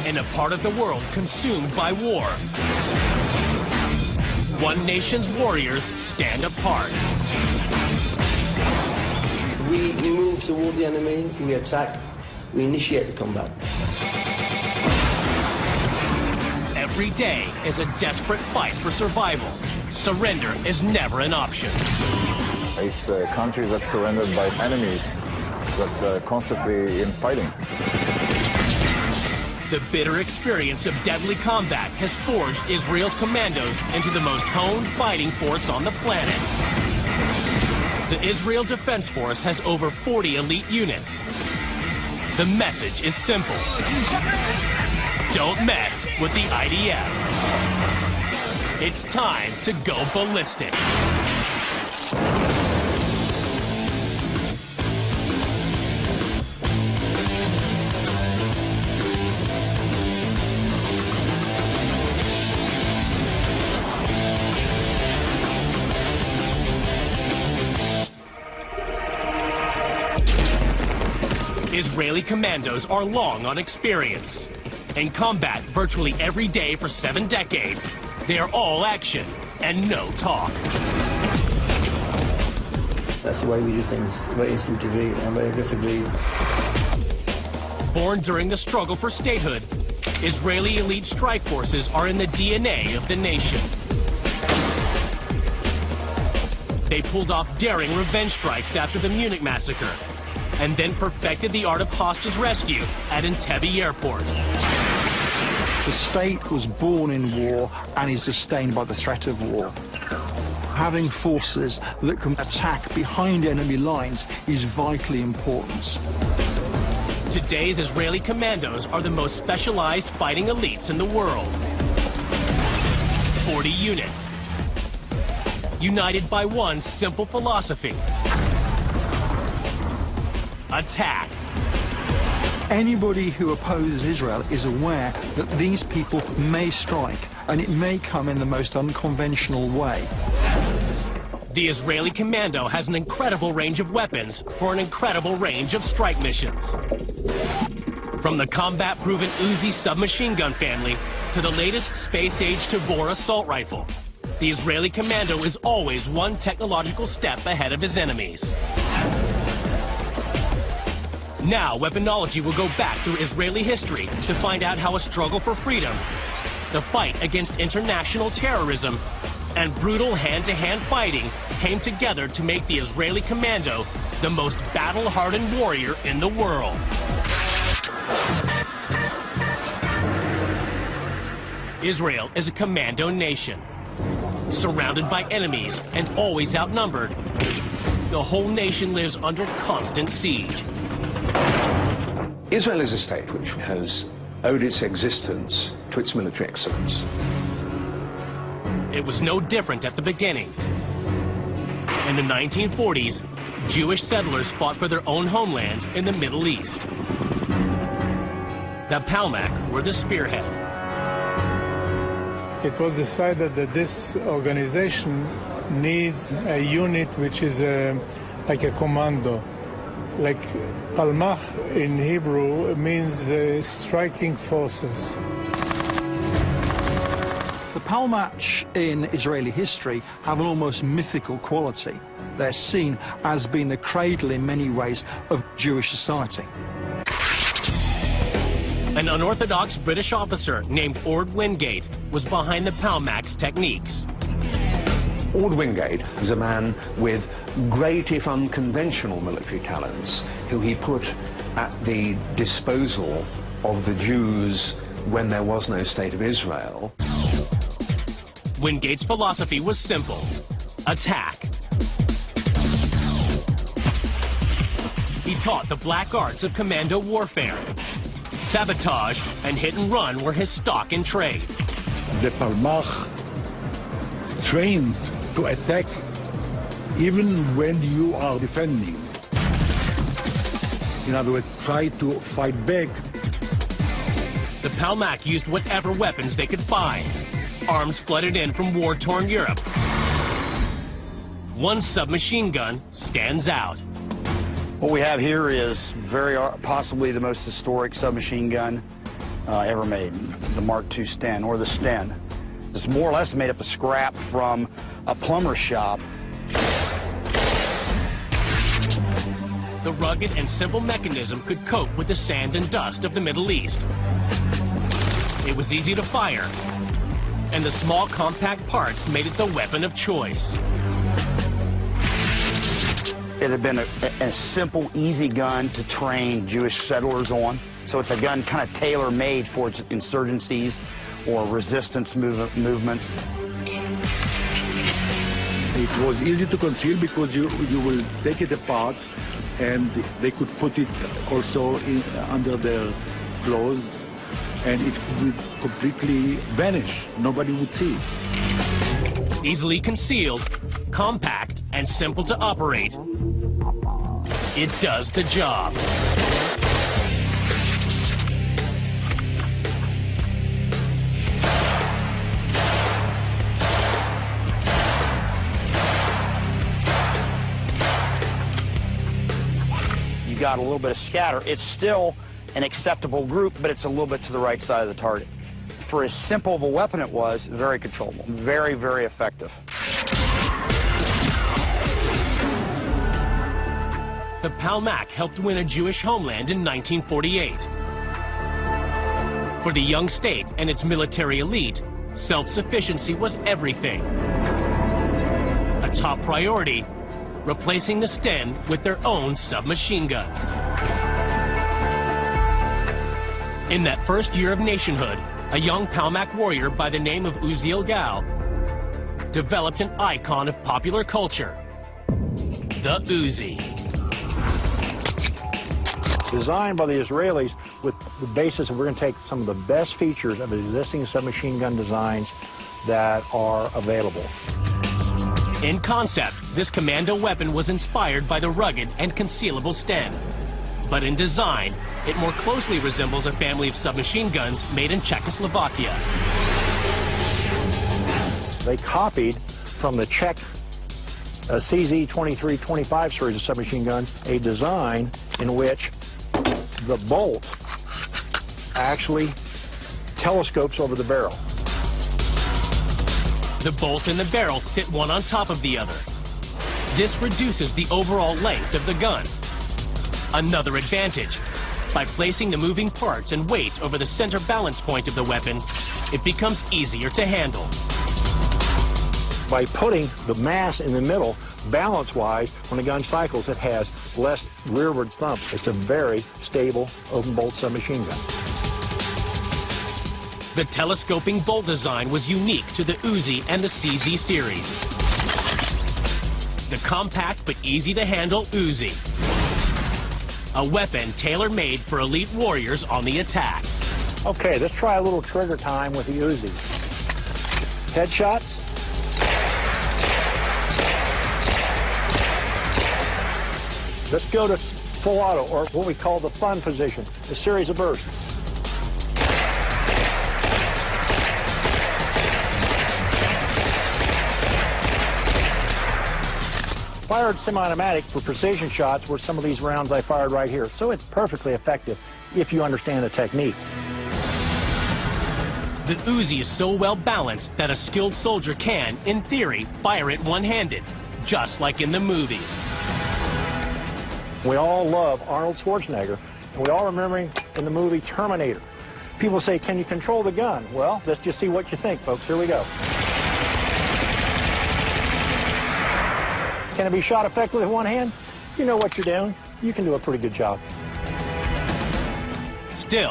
in a part of the world consumed by war. One nation's warriors stand apart. We move toward the enemy, we attack, we initiate the combat. Every day is a desperate fight for survival. Surrender is never an option. It's countries that surrendered by enemies that are constantly in fighting. The bitter experience of deadly combat has forged Israel's commandos into the most honed fighting force on the planet. The Israel Defense Force has over 40 elite units. The message is simple. Don't mess with the IDF. It's time to go ballistic. Israeli commandos are long on experience. In combat virtually every day for 7 decades, they are all action and no talk. That's the way we do things, very instinctively and very aggressively. Born during the struggle for statehood, Israeli elite strike forces are in the DNA of the nation. They pulled off daring revenge strikes after the Munich massacre, and then perfected the art of hostage rescue at Entebbe Airport. The state was born in war and is sustained by the threat of war. Having forces that can attack behind enemy lines is vitally important. Today's Israeli commandos are the most specialized fighting elites in the world. 40 units, united by one simple philosophy: attack. Anybody who opposes Israel is aware that these people may strike, and it may come in the most unconventional way. The Israeli commando has an incredible range of weapons for an incredible range of strike missions. From the combat-proven Uzi submachine gun family to the latest space-age Tavor assault rifle, the Israeli commando is always one technological step ahead of his enemies. Now, weaponology will go back through Israeli history to find out how a struggle for freedom, the fight against international terrorism, and brutal hand-to-hand fighting came together to make the Israeli commando the most battle-hardened warrior in the world. Israel is a commando nation. Surrounded by enemies and always outnumbered, the whole nation lives under constant siege. Israel is a state which has owed its existence to its military excellence. It was no different at the beginning. In the 1940s, Jewish settlers fought for their own homeland in the Middle East. The Palmach were the spearhead. It was decided that this organization needs a unit which is like a commando. Like Palmach in Hebrew means striking forces. The Palmach in Israeli history have an almost mythical quality. They're seen as being the cradle in many ways of Jewish society. An unorthodox British officer named Ord Wingate was behind the Palmach's techniques. Ord Wingate was a man with great, if unconventional, military talents, who he put at the disposal of the Jews when there was no state of Israel. Wingate's philosophy was simple: attack. He taught the black arts of commando warfare. Sabotage and hit and run were his stock in trade. The Palmach trained to attack even when you are defending. In other words, try to fight back. The Palmach used whatever weapons they could find. Arms flooded in from war-torn Europe. One submachine gun stands out. What we have here is possibly the most historic submachine gun ever made, the Mark II Sten, or the Sten. It's more or less made up of scrap from a plumber's shop. The rugged and simple mechanism could cope with the sand and dust of the Middle East. It was easy to fire, and the small compact parts made it the weapon of choice. It had been a simple, easy gun to train Jewish settlers on. So it's a gun kind of tailor-made for its insurgencies or resistance movements. It was easy to conceal because you will take it apart, and they could put it also under their clothes, and it would completely vanish. Nobody would see it. Easily concealed, compact, and simple to operate. It does the job. You got a little bit of scatter. It's still an acceptable group, but it's a little bit to the right side of the target. For as simple of a weapon it was, very controllable, very, very effective. The Palmach helped win a Jewish homeland in 1948. For the young state and its military elite, self-sufficiency was everything. A top priority, replacing the Sten with their own submachine gun. In that first year of nationhood, a young Palmach warrior by the name of Uziel Gal developed an icon of popular culture, the Uzi. Designed by the Israelis with the basis that we're going to take some of the best features of existing submachine gun designs that are available. In concept, this commando weapon was inspired by the rugged and concealable Sten. But in design, it more closely resembles a family of submachine guns made in Czechoslovakia. They copied from the Czech CZ-23-25 series of submachine guns a design in which the bolt actually telescopes over the barrel. The bolt and the barrel sit one on top of the other. This reduces the overall length of the gun. Another advantage, by placing the moving parts and weight over the center balance point of the weapon, it becomes easier to handle. By putting the mass in the middle, balance-wise, when the gun cycles, it has less rearward thump. It's a very stable open-bolt submachine gun. The telescoping bolt design was unique to the Uzi and the CZ series. The compact but easy-to-handle Uzi. A weapon tailor-made for elite warriors on the attack. Okay, let's try a little trigger time with the Uzi. Headshots. Let's go to full auto, or what we call the fun position, a series of bursts. Fired semi-automatic for precision shots were some of these rounds I fired right here. So it's perfectly effective if you understand the technique. The Uzi is so well balanced that a skilled soldier can, in theory, fire it one-handed, just like in the movies. We all love Arnold Schwarzenegger, and we all remember him in the movie Terminator. People say, can you control the gun? Well, let's just see what you think, folks. Here we go. Can it be shot effectively with one hand? You know what you're doing. You can do a pretty good job. Still,